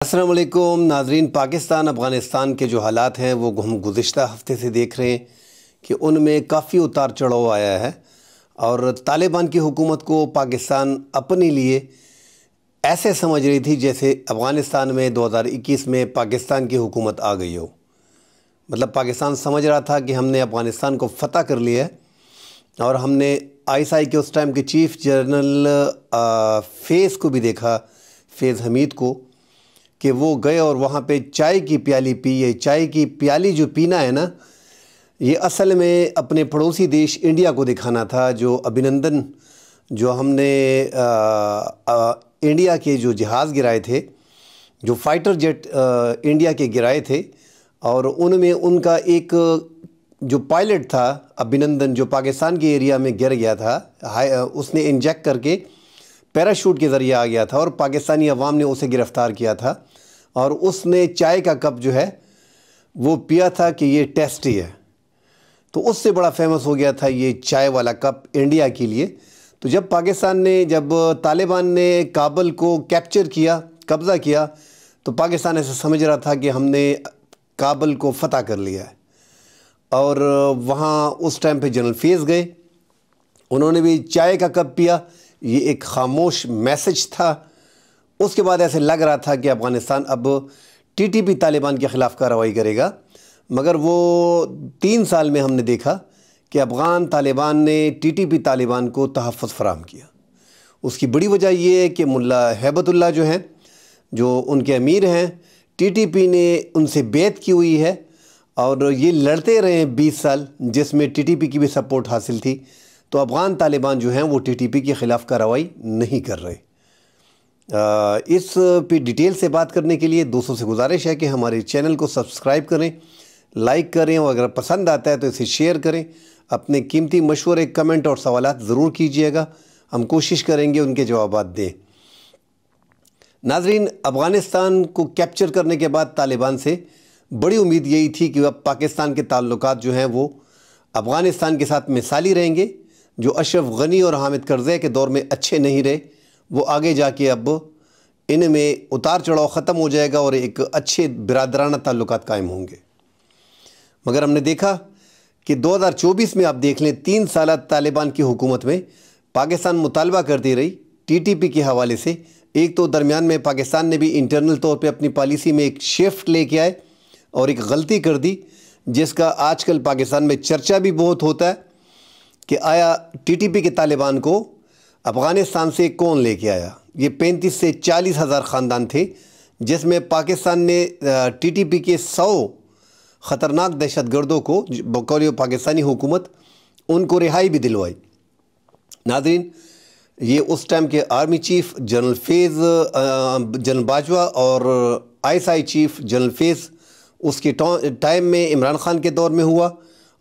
السلام علیکم ناظرین۔ پاکستان افغانستان کے جو حالات ہیں وہ ہم گزشتہ ہفتے سے دیکھ رہے ہیں کہ ان میں کافی اتار چڑھاؤ آیا ہے، اور طالبان کی حکومت کو پاکستان اپنے لیے ایسے سمجھ رہی تھی جیسے افغانستان میں 2021 میں پاکستان کی حکومت آ گئی ہو۔ مطلب پاکستان سمجھ رہا تھا کہ ہم نے افغانستان کو فتح کر لیا ہے، اور ہم نے ISI کے اس ٹائم کے چیف جنرل فیض کو بھی دیکھا، فیض حمید کو، کہ وہ گئے اور وہاں پہ چائے کی پیالی پی۔ یہ چائے کی پیالی جو پینا ہے نا، یہ اصل میں اپنے پڑوسی دیش انڈیا کو دکھانا تھا۔ جو ابھینندن، جو ہم نے انڈیا کے جو جہاز گرائے تھے، جو فائٹر جیٹ انڈیا کے گرائے تھے، اور ان میں ان کا ایک جو پائلٹ تھا ابھینندن، جو پاکستان کے ایریا میں گر گیا تھا، اس نے انجیکٹ کر کے پیراشوٹ کے ذریعے آ گیا تھا، اور پاکستانی عوام نے اسے گرفتار کیا تھا، اور اس نے چائے کا کپ جو ہے وہ پیا تھا کہ یہ ٹیسٹی ہے۔ تو اس سے بڑا فیمس ہو گیا تھا یہ چائے والا کپ انڈیا کے لیے۔ تو جب طالبان نے کابل کو کیپچر کیا، قبضہ کیا، تو پاکستان ایسا سمجھ رہا تھا کہ ہم نے کابل کو فتح کر لیا ہے، اور وہاں اس ٹائم پہ جنرل فیض گئے، انہوں نے بھی چائے کا کپ پیا۔ یہ ایک خاموش میسج تھا۔ اس کے بعد ایسے لگ رہا تھا کہ افغانستان اب TTP طالبان کے خلاف کارروائی کرے گا، مگر وہ 3 سال میں ہم نے دیکھا کہ افغان طالبان نے TTP طالبان کو تحفظ فراہم کیا۔ اس کی بڑی وجہ یہ ہے کہ ملا ہیبت اللہ جو ہیں، جو ان کے امیر ہیں، TTP نے ان سے بیعت کی ہوئی ہے، اور یہ لڑتے رہے 20 سال، جس میں TTP کی بھی سپورٹ حاصل تھی۔ تو افغان طالبان جو ہیں وہ TTP کے خلاف کارروائی نہیں کر رہے۔ اس پہ ڈیٹیل سے بات کرنے کے لیے دوستوں سے گزارش ہے کہ ہمارے چینل کو سبسکرائب کریں، لائک کریں، اور اگر پسند آتا ہے تو اسے شیئر کریں۔ اپنے قیمتی مشورے، کمنٹ اور سوالات ضرور کیجیے گا، ہم کوشش کریں گے ان کے جوابات دیں۔ ناظرین، افغانستان کو کیپچر کرنے کے بعد طالبان سے بڑی امید یہی تھی کہ اب پاکستان کے تعلقات جو ہیں وہ افغانستان کے ساتھ مثالی رہیں گے۔ جو اشرف غنی اور حامد کرزئی کے دور میں اچھے نہیں رہے، وہ آگے جا کے اب ان میں اتار چڑھاؤ ختم ہو جائے گا، اور ایک اچھے برادرانہ تعلقات قائم ہوں گے۔ مگر ہم نے دیکھا کہ 2024 میں آپ دیکھ لیں، 3 سالہ طالبان کی حکومت میں پاکستان مطالبہ کرتی رہی TTP کے حوالے سے۔ ایک تو درمیان میں پاکستان نے بھی انٹرنل طور پہ اپنی پالیسی میں ایک شفٹ لے کے آئے، اور ایک غلطی کر دی، جس کا آج کل پاکستان میں چرچا بھی بہت ہوتا ہے کہ آیا TTP کے طالبان کو افغانستان سے کون لے کے آیا۔ یہ 35 سے 40 ہزار خاندان تھے، جس میں پاکستان نے TTP کے 100 خطرناک دہشت گردوں کو، بقول پاکستانی حکومت، ان کو رہائی بھی دلوائی۔ ناظرین، یہ اس ٹائم کے آرمی چیف جنرل فیض، جنرل باجوہ، اور ISI چیف جنرل فیض، اس کے ٹائم میں عمران خان کے دور میں ہوا،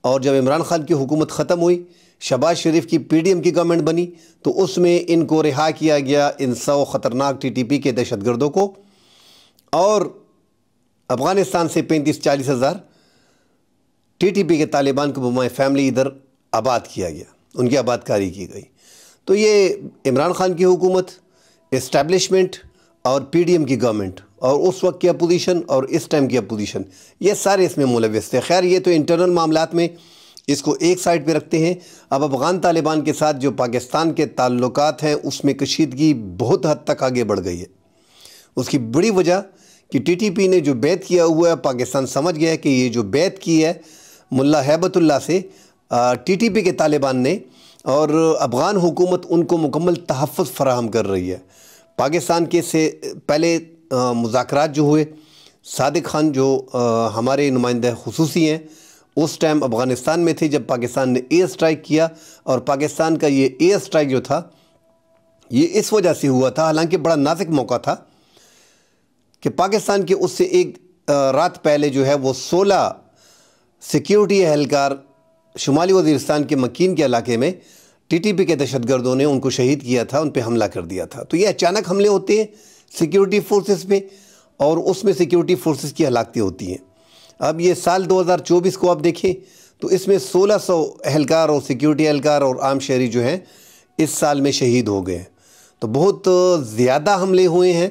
اور جب عمران خان کی حکومت ختم ہوئی، شہباز شریف کی PDM کی گورنمنٹ بنی، تو اس میں ان کو رہا کیا گیا، ان 100 خطرناک TTP کے دہشت گردوں کو، اور افغانستان سے 35-40 ہزار TTP کے طالبان کو بمائے فیملی ادھر آباد کیا گیا، ان کی آباد کاری کی گئی۔ تو یہ عمران خان کی حکومت، اسٹیبلشمنٹ، اور PDM کی گورنمنٹ، اور اس وقت کی اپوزیشن اور اس ٹائم کی اپوزیشن، یہ سارے اس میں ملوث تھے۔ خیر، یہ تو انٹرنل معاملات میں اس کو ایک سائٹ پہ رکھتے ہیں۔ اب افغان طالبان کے ساتھ جو پاکستان کے تعلقات ہیں، اس میں کشیدگی بہت حد تک آگے بڑھ گئی ہے۔ اس کی بڑی وجہ کہ TTP نے جو بیعت کیا ہوا ہے، پاکستان سمجھ گیا ہے کہ یہ جو بیعت کی ہے ملا ہیبت اللہ سے TTP کے طالبان نے، اور افغان حکومت ان کو مکمل تحفظ فراہم کر رہی ہے۔ پاکستان کے سے پہلے مذاکرات جو ہوئے، صادق خان جو ہمارے نمائندہ خصوصی ہیں، اس ٹائم افغانستان میں تھے جب پاکستان نے ایئر سٹرائک کیا، اور پاکستان کا یہ ایئر سٹرائک جو تھا یہ اس وجہ سے ہوا تھا، حالانکہ بڑا نازک موقع تھا، کہ پاکستان کے اس سے ایک رات پہلے جو ہے وہ 16 سیکیورٹی اہلکار شمالی وزیرستان کے مکین کے علاقے میں TTP کے دہشت گردوں نے ان کو شہید کیا تھا، ان پہ حملہ کر دیا تھا۔ تو یہ اچانک حملے ہوتے ہیں سیکیورٹی فورسز پہ، اور اس میں سیکیورٹی فورسز کی ہلاکتیں ہوتی ہیں۔ اب یہ سال 2024 کو آپ دیکھیں تو اس میں 1600 اہلکار اور سیکیورٹی اہلکار اور عام شہری جو ہیں اس سال میں شہید ہو گئے ہیں۔ تو بہت زیادہ حملے ہوئے ہیں،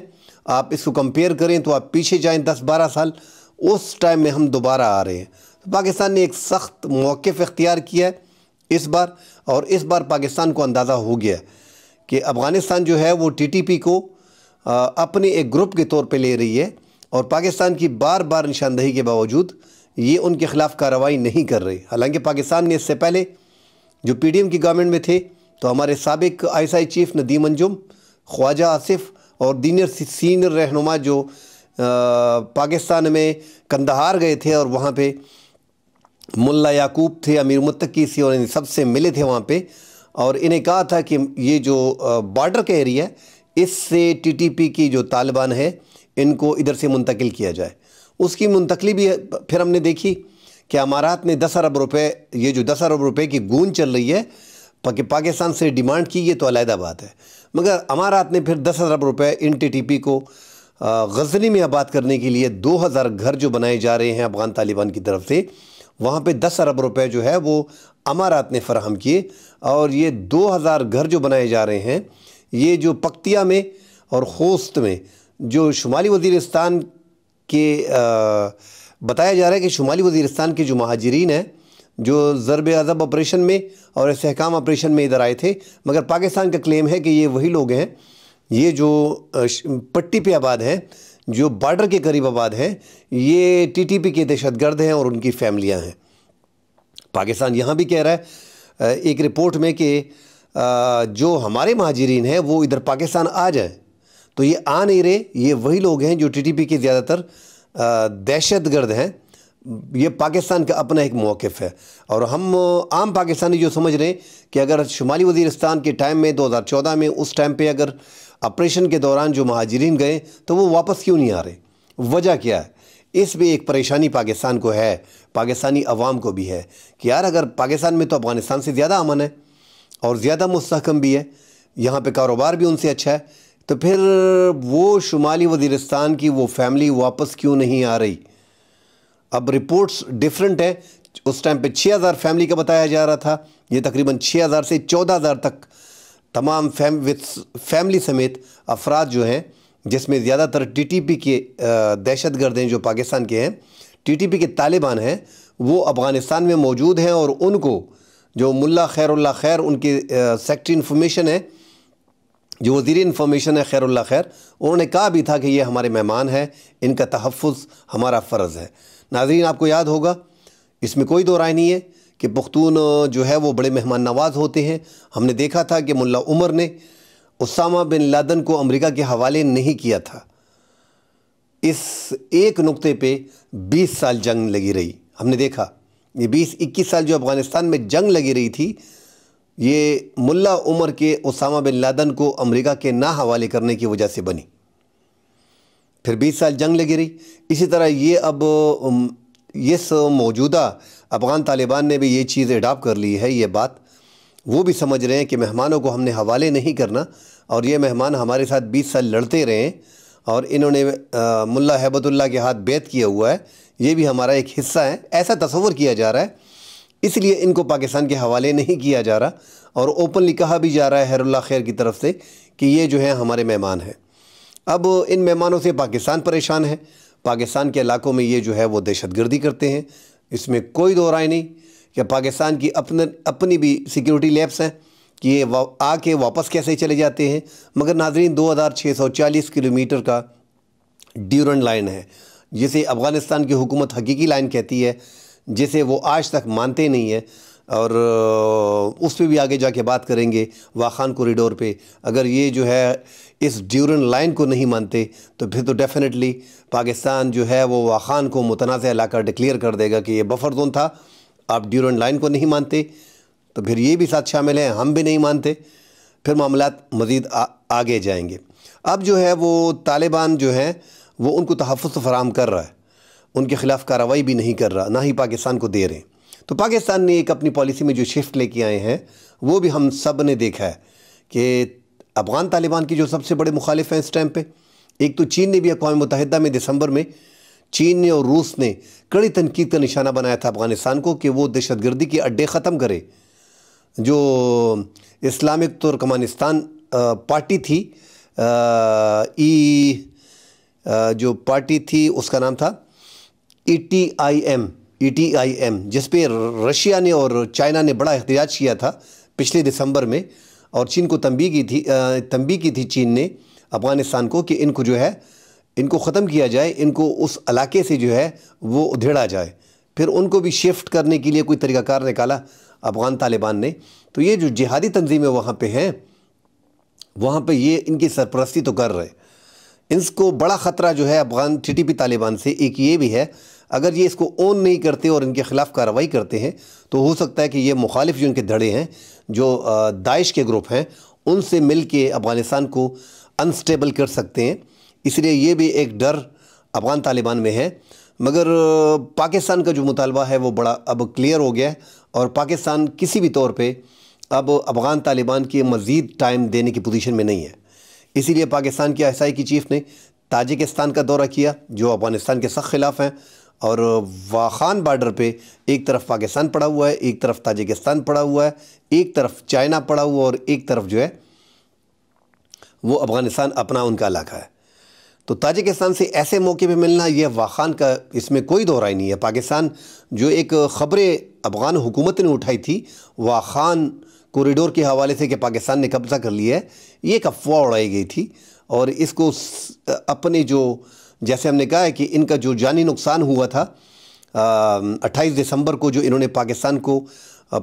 آپ اس کو کمپیئر کریں تو آپ پیچھے جائیں 10-12 سال، اس ٹائم میں ہم دوبارہ آ رہے ہیں۔ تو پاکستان نے ایک سخت موقف اختیار کیا ہے اس بار، اور اس بار پاکستان کو اندازہ ہو گیا کہ افغانستان جو ہے وہ ٹی ٹی پی کو اپنے ایک گروپ کے طور پہ لے رہی ہے، اور پاکستان کی بار بار نشاندہی کے باوجود یہ ان کے خلاف کارروائی نہیں کر رہی۔ حالانکہ پاکستان نے اس سے پہلے جو پی ڈی ایم کی گورنمنٹ میں تھے تو ہمارے سابق ISI chief Nadeem Anjum, Khawaja Asif اور سینئر رہنما جو پاکستان میں کندہار گئے تھے اور وہاں پہ ملا یعقوب تھے، امیر متقی سی، اور سب سے ملے تھے وہاں پہ، اور انہیں کہا تھا کہ یہ جو بارڈر کا ایریا ہے اس سے ٹی ٹی پی کی جو طالبان ہے ان کو ادھر سے منتقل کیا جائے۔ اس کی منتقلی بھی پھر ہم نے دیکھی کہ امارات نے 10 ارب روپے، یہ جو 10 ارب روپے کی گونج چل رہی ہے کہ پاکستان سے ڈیمانڈ کی، یہ تو علیحدہ بات ہے، مگر امارات نے پھر 10 ارب روپے ان ٹی ٹی پی کو غزنی میں آباد کرنے کے لیے 2000 گھر جو بنائے جا رہے ہیں افغان طالبان کی طرف سے، وہاں پہ 10 ارب روپے جو ہے وہ امارات نے فراہم کیے، اور یہ 2000 گھر جو بنائے جا رہے ہیں یہ جو پکتیا میں اور خوست میں، جو شمالی وزیرستان کے بتایا جا رہا ہے کہ شمالی وزیرستان کے جو مہاجرین ہیں جو ضرب عضب آپریشن میں اور استحکام آپریشن میں ادھر آئے تھے، مگر پاکستان کا کلیم ہے کہ یہ وہی لوگ ہیں، یہ جو پٹی پہ آباد ہیں، جو بارڈر کے قریب آباد ہیں، یہ ٹی ٹی پی کے دہشت گرد ہیں اور ان کی فیملیاں ہیں۔ پاکستان یہاں بھی کہہ رہا ہے ایک رپورٹ میں کہ جو ہمارے مہاجرین ہیں وہ ادھر پاکستان آ جائیں، تو یہ آ نہیں رہے، یہ وہی لوگ ہیں جو ٹی ٹی پی کے زیادہ تر دہشت گرد ہیں۔ یہ پاکستان کا اپنا ایک موقف ہے، اور ہم عام پاکستانی جو سمجھ رہے ہیں کہ اگر شمالی وزیرستان کے ٹائم میں 2014 میں اس ٹائم پہ اگر آپریشن کے دوران جو مہاجرین گئے تو وہ واپس کیوں نہیں آ رہے، وجہ کیا ہے؟ اس میں ایک پریشانی پاکستان کو ہے، پاکستانی عوام کو بھی ہے کہ یار اگر پاکستان میں تو افغانستان سے زیادہ امن ہے اور زیادہ مستحکم بھی ہے، یہاں پہ کاروبار بھی ان سے اچھا ہے، تو پھر وہ شمالی وزیرستان کی وہ فیملی واپس کیوں نہیں آ رہی؟ اب رپورٹس ڈیفرنٹ ہیں، اس ٹائم پہ 6000 فیملی کا بتایا جا رہا تھا، یہ تقریباً 6000 سے 14000 تک تمام فیملی سمیت افراد جو ہیں، جس میں زیادہ تر ٹی ٹی پی کے دہشت گرد ہیں جو پاکستان کے ہیں، ٹی ٹی پی کے طالبان ہیں، وہ افغانستان میں موجود ہیں، اور ان کو جو ملا خیر اللہ خیر، ان کے سیکٹری انفارمیشن ہے، جو وزیر انفارمیشن ہے خیر اللہ خیر، انہوں نے کہا بھی تھا کہ یہ ہمارے مہمان ہیں، ان کا تحفظ ہمارا فرض ہے۔ ناظرین، آپ کو یاد ہوگا، اس میں کوئی دو رائے نہیں ہے کہ پختون جو ہے وہ بڑے مہمان نواز ہوتے ہیں۔ ہم نے دیکھا تھا کہ ملا عمر نے اسامہ بن لادن کو امریکہ کے حوالے نہیں کیا تھا، اس ایک نقطے پہ 20 سال جنگ لگی رہی۔ ہم نے دیکھا یہ 20-21 سال جو افغانستان میں جنگ لگی رہی تھی، یہ ملا عمر کے اسامہ بن لادن کو امریکہ کے نہ حوالے کرنے کی وجہ سے بنی، پھر 20 سال جنگ لگی رہی۔ اسی طرح یہ اب اس موجودہ افغان طالبان نے بھی یہ چیز اڈاپٹ کر لی ہے، یہ بات وہ بھی سمجھ رہے ہیں کہ مہمانوں کو ہم نے حوالے نہیں کرنا، اور یہ مہمان ہمارے ساتھ 20 سال لڑتے رہے ہیں، اور انہوں نے ملا ہیبت اللہ کے ہاتھ بیعت کیا ہوا ہے، یہ بھی ہمارا ایک حصہ ہے، ایسا تصور کیا جا رہا ہے، اس لیے ان کو پاکستان کے حوالے نہیں کیا جا رہا، اور اوپنلی کہا بھی جا رہا ہے خیر اللہ خیر کی طرف سے کہ یہ جو ہیں ہمارے مہمان ہیں۔ اب ان مہمانوں سے پاکستان پریشان ہے، پاکستان کے علاقوں میں یہ جو ہے وہ دہشت گردی کرتے ہیں، اس میں کوئی دو رائے نہیں کہ پاکستان کی اپنی بھی سیکیورٹی لیبس ہیں کہ یہ آ کے واپس کیسے چلے جاتے ہیں۔ مگر ناظرین، 2640 کلومیٹر کا ڈیورنڈ لائن ہے، جسے افغانستان کی حکومت حقیقی لائن کہتی ہے، جسے وہ آج تک مانتے نہیں ہیں، اور اس پہ بھی آگے جا کے بات کریں گے واخان کوریڈور پہ۔ اگر یہ جو ہے اس ڈیورنڈ لائن کو نہیں مانتے تو پھر تو ڈیفینیٹلی پاکستان جو ہے وہ واخان کو متنازع علاقہ ڈکلیئر کر دے گا کہ یہ بفر زون تھا، آپ ڈیورنڈ لائن کو نہیں مانتے، تو پھر یہ بھی ساتھ شامل ہیں، ہم بھی نہیں مانتے، پھر معاملات مزید آگے جائیں گے۔ اب جو ہے وہ طالبان جو ہیں وہ ان کو تحفظ فراہم کر رہا ہے، ان کے خلاف کارروائی بھی نہیں کر رہا، نہ ہی پاکستان کو دے رہے ہیں۔ تو پاکستان نے ایک اپنی پالیسی میں جو شفٹ لے کے آئے ہیں، وہ بھی ہم سب نے دیکھا ہے کہ افغان طالبان کی جو سب سے بڑے مخالف ہیں اس ٹائم پہ، ایک تو چین نے بھی اقوام متحدہ میں دسمبر میں چین نے اور روس نے کڑی تنقید کا نشانہ بنایا تھا افغانستان کو کہ وہ دہشت گردی کے اڈے ختم کرے۔ جو اسلامک ترکمانستان پارٹی تھی، جو پارٹی تھی اس کا نام تھا ETIM، جس پہ رشیا نے اور چائنا نے بڑا احتجاج کیا تھا پچھلے دسمبر میں، اور چین کو تنبیہ کی تھی چین نے افغانستان کو کہ ان کو جو ہے ان کو ختم کیا جائے، ان کو اس علاقے سے جو ہے وہ ادھیڑا جائے۔ پھر ان کو بھی شفٹ کرنے کے لیے کوئی طریقہ کار نکالا افغان طالبان نے۔ تو یہ جو جہادی تنظیمیں وہاں پہ ہیں، وہاں پہ یہ ان کی سرپرستی تو کر رہے۔ ان کو بڑا خطرہ جو ہے افغان TTP طالبان سے ایک یہ بھی ہے، اگر یہ اس کو اون نہیں کرتے اور ان کے خلاف کارروائی کرتے ہیں تو ہو سکتا ہے کہ یہ مخالف جو ان کے دھڑے ہیں، جو داعش کے گروپ ہیں، ان سے مل کے افغانستان کو انسٹیبل کر سکتے ہیں۔ اس لیے یہ بھی ایک ڈر افغان طالبان میں ہے۔ مگر پاکستان کا جو مطالبہ ہے وہ بڑا اب کلیئر ہو گیا ہے، اور پاکستان کسی بھی طور پہ اب افغان طالبان کی مزید ٹائم دینے کی پوزیشن میں نہیں ہے۔ اسی لیے پاکستان کی ISI کی چیف نے تاجکستان کا دورہ کیا، جو افغانستان کے سخت خلاف ہیں، اور واخان بارڈر پہ ایک طرف پاکستان پڑا ہوا ہے، ایک طرف تاجکستان پڑا ہوا ہے، ایک طرف چائنا پڑا ہوا ہے، اور ایک طرف جو ہے وہ افغانستان اپنا ان کا علاقہ ہے۔ تو تاجکستان سے ایسے موقع پہ ملنا، یہ واخان کا اس میں کوئی دو رائے نہیں ہے۔ پاکستان جو ایک خبریں افغان حکومت نے اٹھائی تھی واخان کوریڈور کے حوالے سے کہ پاکستان نے قبضہ کر لیا ہے، یہ ایک افواہ اڑائی گئی تھی، اور اس کو اپنے جو جیسے ہم نے کہا ہے کہ ان کا جو جانی نقصان ہوا تھا 28 دسمبر کو، جو انہوں نے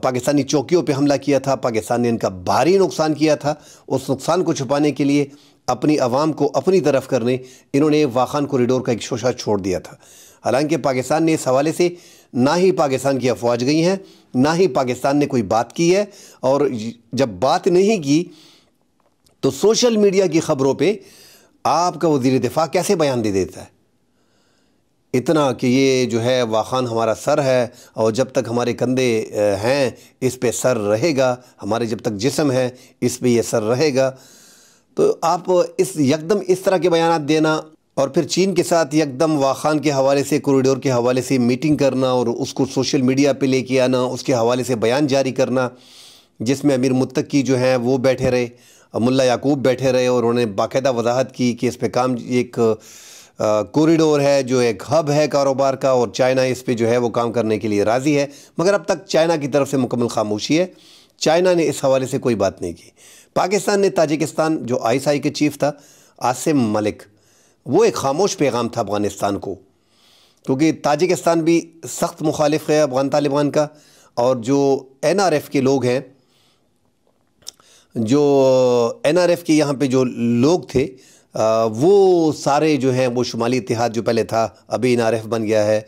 پاکستانی چوکیوں پہ حملہ کیا تھا، پاکستان نے ان کا بھاری نقصان کیا تھا، اس نقصان کو چھپانے کے لیے اپنی عوام کو اپنی طرف کرنے انہوں نے واخان کوریڈور کا ایک شوشہ چھوڑ دیا تھا۔ حالانکہ پاکستان نے اس حوالے سے نہ ہی پاکستان کی افواج گئی ہیں، نہ ہی پاکستان نے کوئی بات کی ہے، اور جب بات نہیں کی تو سوشل میڈیا کی خبروں پہ آپ کا وزیر دفاع کیسے بیان دے دیتا ہے اتنا کہ یہ جو ہے واخان ہمارا سر ہے، اور جب تک ہمارے کندھے ہیں اس پہ سر رہے گا، ہمارے جب تک جسم ہے اس پہ یہ سر رہے گا۔ تو آپ یکدم اس طرح کے بیانات دینا، اور پھر چین کے ساتھ یکدم واخان کے حوالے سے، کوریڈور کے حوالے سے میٹنگ کرنا، اور اس کو سوشل میڈیا پہ لے کے آنا، اس کے حوالے سے بیان جاری کرنا، جس میں امیر متقی جو ہیں وہ بیٹھے رہے، ملا یعقوب بیٹھے رہے، اور انہوں نے باقاعدہ وضاحت کی کہ اس پہ کام ایک کوریڈور ہے جو ایک ہب ہے کاروبار کا، اور چائنا اس پہ جو ہے وہ کام کرنے کے لیے راضی ہے، مگر اب تک چائنا کی طرف سے مکمل خاموشی ہے۔ چائنا نے اس حوالے سے کوئی بات نہیں کی۔ پاکستان نے تاجکستان جو ISI کے چیف تھا عاصم ملک، وہ ایک خاموش پیغام تھا افغانستان کو، کیونکہ تاجکستان بھی سخت مخالف ہے افغان طالبان کا، اور جو NRF کے لوگ ہیں، جو NRF کے یہاں پہ جو لوگ تھے وہ سارے جو ہیں وہ شمالی اتحاد جو پہلے تھا ابھی NRF بن گیا ہے،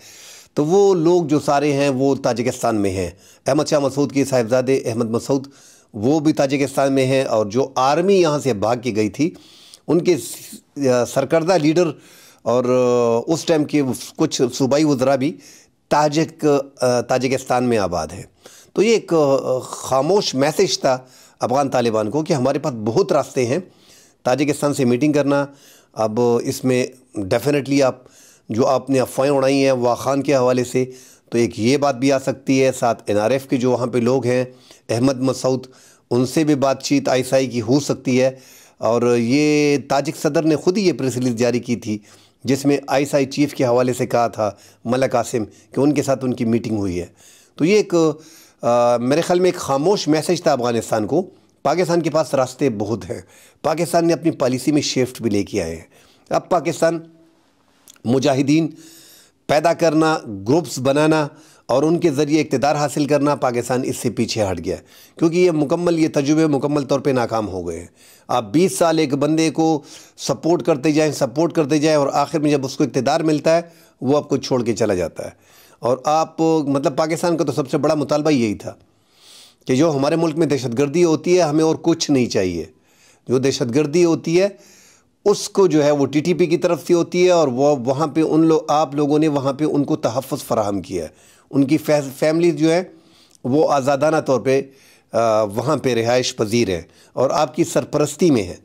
تو وہ لوگ جو سارے ہیں وہ تاجکستان میں ہیں۔ احمد شاہ مسعود کے صاحبزادے احمد مسعود وہ بھی تاجکستان میں ہیں، اور جو آرمی یہاں سے بھاگ کے گئی تھی ان کے سرکردہ لیڈر اور اس ٹائم کے کچھ صوبائی وزراء بھی تاجکستان میں آباد ہیں۔ تو یہ ایک خاموش میسج تھا افغان طالبان کو کہ ہمارے پاس بہت راستے ہیں تاجکستان سے میٹنگ کرنا۔ اب اس میں ڈیفینیٹلی آپ نے افواہیں اڑائی ہیں واخان کے حوالے سے، تو ایک یہ بات بھی آ سکتی ہے، ساتھ NRF کے جو وہاں پہ لوگ ہیں احمد مسعود، ان سے بھی بات چیت ISI کی ہو سکتی ہے۔ اور یہ تاجک صدر نے خود ہی یہ پریس ریلیز جاری کی تھی جس میں ISI چیف کے حوالے سے کہا تھا ملک قاسم کہ ان کے ساتھ ان کی میٹنگ ہوئی ہے۔ تو یہ ایک میرے خیال میں ایک خاموش میسج تھا افغانستان کو۔ پاکستان کے پاس راستے بہت ہیں، پاکستان نے اپنی پالیسی میں شفٹ بھی لے کے آئے ہیں۔ اب پاکستان مجاہدین پیدا کرنا، گروپس بنانا اور ان کے ذریعے اقتدار حاصل کرنا، پاکستان اس سے پیچھے ہٹ گیا، کیونکہ یہ تجربے مکمل طور پہ ناکام ہو گئے ہیں۔ آپ 20 سال ایک بندے کو سپورٹ کرتے جائیں اور آخر میں جب اس کو اقتدار ملتا ہے وہ آپ کو چھوڑ کے چلا جاتا ہے۔ اور مطلب پاکستان کا تو سب سے بڑا مطالبہ یہی تھا کہ جو ہمارے ملک میں دہشت گردی ہوتی ہے ہمیں اور کچھ نہیں چاہیے، جو دہشت گردی ہوتی ہے اس کو جو ہے وہ TTP کی طرف سے ہوتی ہے، اور وہ وہاں پہ آپ لوگوں نے وہاں پہ ان کو تحفظ فراہم کیا ہے، ان کی فیملی جو ہے وہ آزادانہ طور پہ وہاں پہ رہائش پذیر ہے اور آپ کی سرپرستی میں ہے،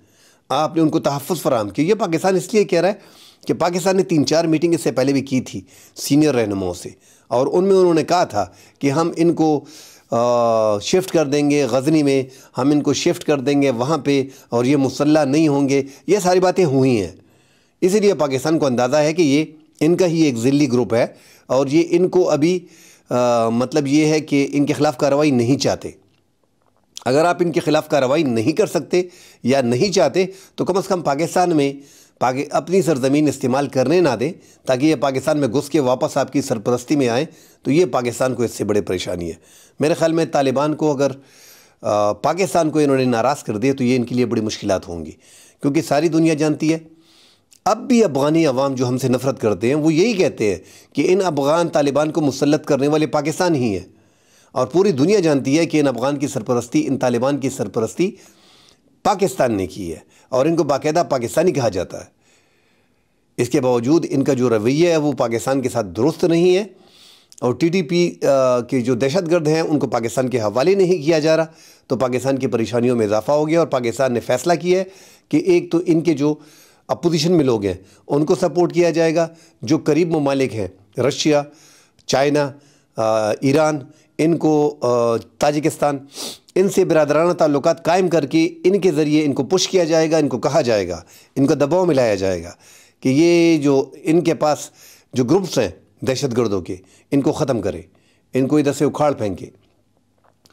آپ نے ان کو تحفظ فراہم کیا۔ یہ پاکستان اس لیے کہہ رہا ہے کہ پاکستان نے 3-4 میٹنگ اس سے پہلے بھی کی تھی سینئر رہنماؤں سے، اور ان میں انہوں نے کہا تھا کہ ہم ان کو شفٹ کر دیں گے غزنی میں، ہم ان کو شفٹ کر دیں گے وہاں پہ، اور یہ مسلح نہیں ہوں گے۔ یہ ساری باتیں ہوئی ہیں، اسی لیے پاکستان کو اندازہ ہے کہ یہ ان کا ہی ایک ذلی گروپ ہے اور یہ ان کو ابھی مطلب یہ ہے کہ ان کے خلاف کارروائی نہیں چاہتے۔ اگر آپ ان کے خلاف کارروائی نہیں کر سکتے یا نہیں چاہتے تو کم از کم پاکستان میں اپنی سرزمین استعمال کرنے نہ دیں، تاکہ یہ پاکستان میں گھس کے واپس آپ کی سرپرستی میں آئیں، تو یہ پاکستان کو اس سے بڑے پریشانی ہے۔ میرے خیال میں طالبان کو اگر پاکستان کو انہوں نے ناراض کر دیا تو یہ ان کے لیے بڑی مشکلات ہوں گی، کیونکہ ساری دنیا جانتی ہے اب بھی افغانی عوام جو ہم سے نفرت کرتے ہیں وہ یہی کہتے ہیں کہ ان افغان طالبان کو مسلط کرنے والے پاکستان ہی ہیں، اور پوری دنیا جانتی ہے کہ ان افغان کی سرپرستی، ان طالبان کی سرپرستی پاکستان نے کی ہے اور ان کو باقاعدہ پاکستانی کہا جاتا ہے۔ اس کے باوجود ان کا جو رویہ ہے وہ پاکستان کے ساتھ درست نہیں ہے، اور ٹی ٹی پی کے جو دہشت گرد ہیں ان کو پاکستان کے حوالے نہیں کیا جا رہا، تو پاکستان کی پریشانیوں میں اضافہ ہو گیا، اور پاکستان نے فیصلہ کیا ہے کہ ایک تو ان کے جو اپوزیشن میں لوگ ہیں ان کو سپورٹ کیا جائے گا، جو قریب ممالک ہیں رشیا، چائنا، ایران، ان کو تاجکستان، ان سے برادرانہ تعلقات قائم کر کے ان کے ذریعے ان کو پش کیا جائے گا، ان کو کہا جائے گا، ان کو دباؤ میں لایا جائے گا کہ یہ جو ان کے پاس جو گروپس ہیں دہشت گردوں کے، ان کو ختم کرے، ان کو ادھر سے اکھاڑ پھینکے،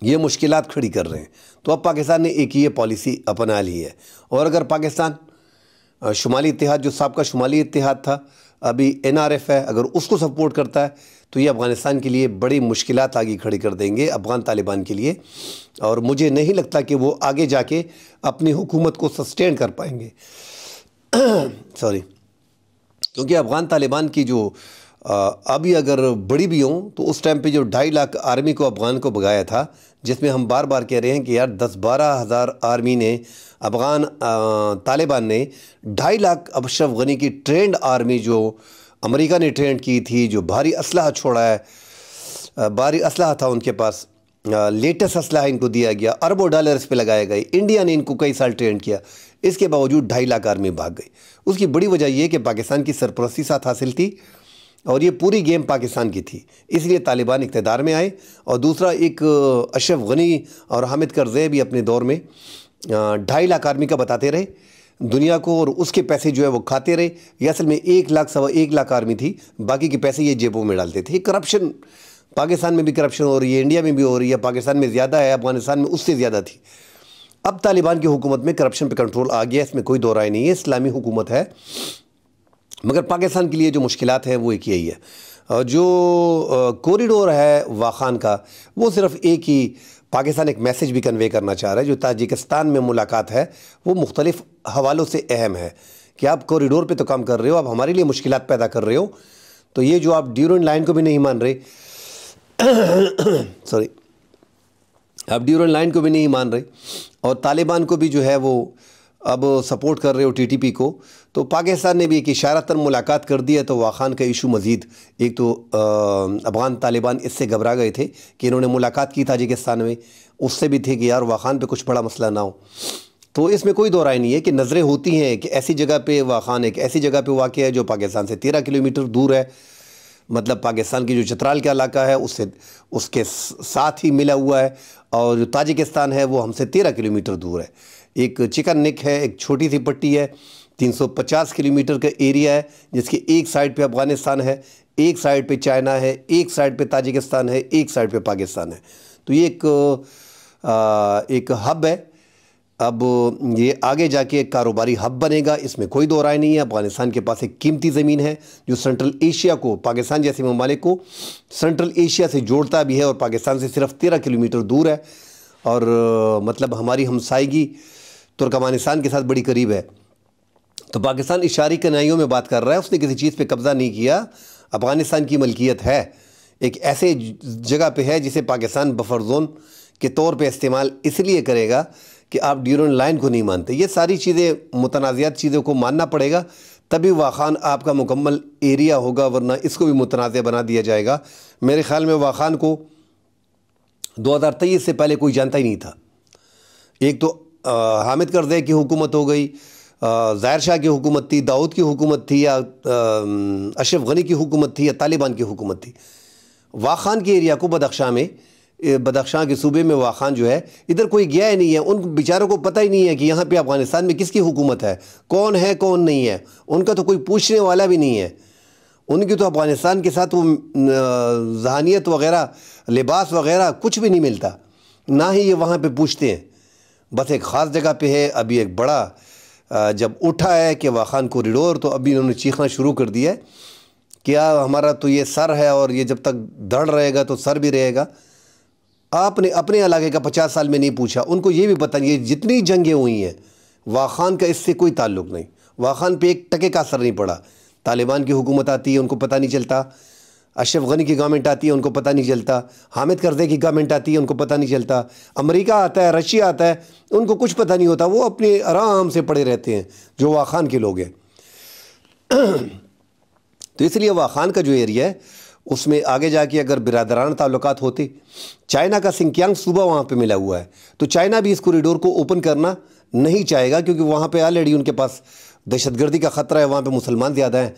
یہ مشکلات کھڑی کر رہے ہیں۔ تو اب پاکستان نے ایک یہ پالیسی اپنا لی ہے، اور اگر پاکستان شمالی اتحاد جو سابقہ شمالی اتحاد تھا، ابھی NRF ہے، اگر اس کو سپورٹ کرتا ہے تو یہ افغانستان کے لیے بڑی مشکلات آگے کھڑی کر دیں گے افغان طالبان کے لیے، اور مجھے نہیں لگتا کہ وہ آگے جا کے اپنی حکومت کو سسٹین کر پائیں گے کیونکہ افغان طالبان کی جو ابھی اگر بڑی بھی ہوں تو اس ٹائم پہ جو 2.5 لاکھ آرمی کو افغان کو بھگایا تھا، جس میں ہم بار بار کہہ رہے ہیں کہ یار 10-12 ہزار آرمی نے افغان طالبان نے 2.5 لاکھ اشرف غنی کی ٹرینڈ آرمی جو امریکہ نے ٹرینڈ کی تھی، جو بھاری اسلحہ چھوڑا ہے، بھاری اسلحہ تھا ان کے پاس، لیٹسٹ اسلحہ ان کو دیا گیا، اربوں ڈالر اس پہ لگائے گئے، انڈیا نے ان کو کئی سال ٹرینڈ کیا، اس کے باوجود 2.5 لاکھ آرمی بھاگ گئی۔ اس کی بڑی وجہ یہ کہ پاکستان کی سرپرستی ساتھ حاصل تھی، اور یہ پوری گیم پاکستان کی تھی، اس لیے طالبان اقتدار میں آئے۔ اور دوسرا، ایک اشرف غنی اور حامد کرزئی بھی اپنے دور میں 2.5 لاکھ آرمی کا بتاتے رہے دنیا کو، اور اس کے پیسے جو ہے وہ کھاتے رہے۔ یہ اصل میں 1 لاکھ 1.25 لاکھ آرمی تھی، باقی کے پیسے یہ جیبوں میں ڈالتے تھے۔ کرپشن پاکستان میں بھی کرپشن ہو رہی ہے، انڈیا میں بھی ہو رہی ہے، پاکستان میں زیادہ ہے، افغانستان میں اس سے زیادہ تھی۔ اب طالبان کی حکومت میں کرپشن پہ کنٹرول آ گیا، اس میں کوئی دو رائے نہیں ہے، اسلامی حکومت ہے، مگر پاکستان کے لیے جو مشکلات ہیں وہ ایک یہی ہے۔ جو کوریڈور ہے واخان کا، وہ صرف ایک ہی پاکستان ایک میسیج بھی کنوے کرنا چاہ رہا ہے۔ جو تاجکستان میں ملاقات ہے وہ مختلف حوالوں سے اہم ہے کہ آپ کوریڈور پہ تو کام کر رہے ہو، آپ ہمارے لیے مشکلات پیدا کر رہے ہو، تو یہ جو آپ ڈیورنڈ لائن کو بھی نہیں مان رہے آپ ڈیورنڈ لائن کو بھی نہیں مان رہے، اور طالبان کو بھی جو ہے وہ اب سپورٹ کر رہے ہو TTP کو، تو پاکستان نے بھی ایک اشارتاً ملاقات کر دی ہے۔ تو واخان کا ایشو مزید، ایک تو افغان طالبان اس سے گھبرا گئے تھے کہ انہوں نے ملاقات کی تاجکستان میں، اس سے بھی تھے کہ یار واخان پہ کچھ بڑا مسئلہ نہ ہو۔ تو اس میں کوئی دو رائے نہیں ہے کہ نظریں ہوتی ہیں کہ ایسی جگہ پہ واخان ایک ایسی جگہ پہ واقع ہے جو پاکستان سے 13 کلومیٹر دور ہے، مطلب پاکستان کی جو چترال کا علاقہ ہے اس کے ساتھ ہی ملا ہوا ہے، اور جو تاجکستان ہے وہ ہم سے 13 کلومیٹر دور ہے۔ ایک چکن نک ہے، ایک چھوٹی سی پٹی ہے، 350 کلومیٹر کا ایریا ہے، جس کے ایک سائڈ پہ افغانستان ہے، ایک سائڈ پہ چائنا ہے، ایک سائڈ پہ تاجکستان ہے، ایک سائڈ پہ پاکستان ہے۔ تو یہ ایک ہب ہے۔ اب یہ آگے جا کے ایک کاروباری ہب بنے گا، اس میں کوئی دو رائے نہیں ہے۔ افغانستان کے پاس ایک قیمتی زمین ہے جو سینٹرل ایشیا کو، پاکستان جیسے ممالک کو سینٹرل ایشیا سے جوڑتا بھی ہے، اور پاکستان سے صرف 13 کلومیٹر دور ہے، اور مطلب ہماری ہمسائیگی ترکمانستان کے ساتھ بڑی قریب ہے۔ تو پاکستان اشاری کنائیوں میں بات کر رہا ہے، اس نے کسی چیز پہ قبضہ نہیں کیا، افغانستان کی ملکیت ہے، ایک ایسے جگہ پہ ہے جسے پاکستان بفر زون کے طور پہ استعمال اس لیے کرے گا کہ آپ ڈیورنڈ لائن کو نہیں مانتے۔ یہ ساری چیزیں، متنازعات چیزوں کو ماننا پڑے گا، تبھی واخان آپ کا مکمل ایریا ہوگا، ورنہ اس کو بھی متنازع بنا دیا جائے گا۔ میرے خیال میں واخان کو 2023 سے پہلے کوئی جانتا ہی نہیں تھا۔ ایک تو حامد کرزئی کی حکومت ہو گئی، ظاہر شاہ کی حکومت تھی، داؤد کی حکومت تھی، یا اشرف غنی کی حکومت تھی، یا طالبان کی حکومت تھی۔ واخان کے ایریا کو بدخشاں میں بدخشاں کے صوبے میں واخان جو ہے، ادھر کوئی گیا ہی نہیں ہے، ان بیچاروں کو پتہ ہی نہیں ہے کہ یہاں پہ افغانستان میں کس کی حکومت ہے کون نہیں ہے، ان کا تو کوئی پوچھنے والا بھی نہیں ہے، ان کی تو افغانستان کے ساتھ وہ ذہانیت وغیرہ لباس وغیرہ کچھ بھی نہیں ملتا، نہ ہی یہ وہاں پہ پوچھتے ہیں، بس ایک خاص جگہ پہ ہے۔ ابھی ایک بڑا جب اٹھا ہے کہ واخان کوریڈور، تو ابھی انہوں نے چیخنا شروع کر دیا ہے کہ ہمارا تو یہ سر ہے اور یہ جب تک دھڑ رہے گا تو سر بھی رہے گا۔ آپ نے اپنے علاقے کا 50 سال میں نہیں پوچھا، ان کو یہ بھی پتہ نہیں، یہ جتنی جنگیں ہوئی ہیں واخان کا اس سے کوئی تعلق نہیں، واخان پہ ایک ٹکے کا اثر نہیں پڑا۔ طالبان کی حکومت آتی ہے ان کو پتہ نہیں چلتا، اشرف غنی کی گورنمنٹ آتی ہے ان کو پتہ نہیں چلتا، حامد کرزئی کی گورنمنٹ آتی ہے ان کو پتہ نہیں چلتا، امریکہ آتا ہے، رشیا آتا ہے، ان کو کچھ پتہ نہیں ہوتا، وہ اپنے آرام سے پڑے رہتے ہیں جو واخان کے لوگ ہیں۔ تو اس لیے واخان کا جو ایریا ہے اس میں آگے جا کے اگر برادرانہ تعلقات ہوتے، چائنا کا سنکیانگ صوبہ وہاں پہ ملا ہوا ہے، تو چائنا بھی اس کوریڈور کو اوپن کرنا نہیں چاہے گا، کیونکہ وہاں پہ آلریڈی ان کے پاس دہشت گردی کا خطرہ ہے، وہاں پہ مسلمان زیادہ ہیں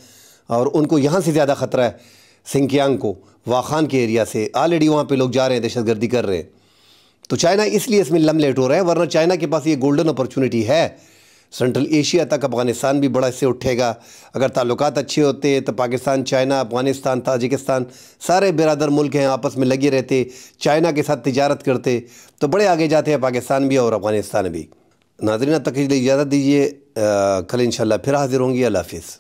اور ان کو یہاں سے زیادہ خطرہ ہے سنکیانگ کو، واخان کے ایریا سے آلریڈی وہاں پہ لوگ جا رہے ہیں، دہشت گردی کر رہے ہیں۔ تو چائنا اس لیے اس میں لم لیٹ ہو رہا ہے، ورنہ چائنا کے پاس یہ گولڈن اپرچونٹی ہے، سنٹرل ایشیا تک افغانستان بھی بڑا اس سے اٹھے گا، اگر تعلقات اچھے ہوتے تو پاکستان، چائنا، افغانستان، تاجکستان سارے برادر ملک ہیں، آپس میں لگے رہتے، چائنا کے ساتھ تجارت کرتے تو بڑے آگے جاتے ہیں پاکستان بھی اور افغانستان بھی۔ ناظرین تک اجازت دیجیے، کل انشاءاللہ پھر حاضر ہوں گی۔ اللہ حافظ۔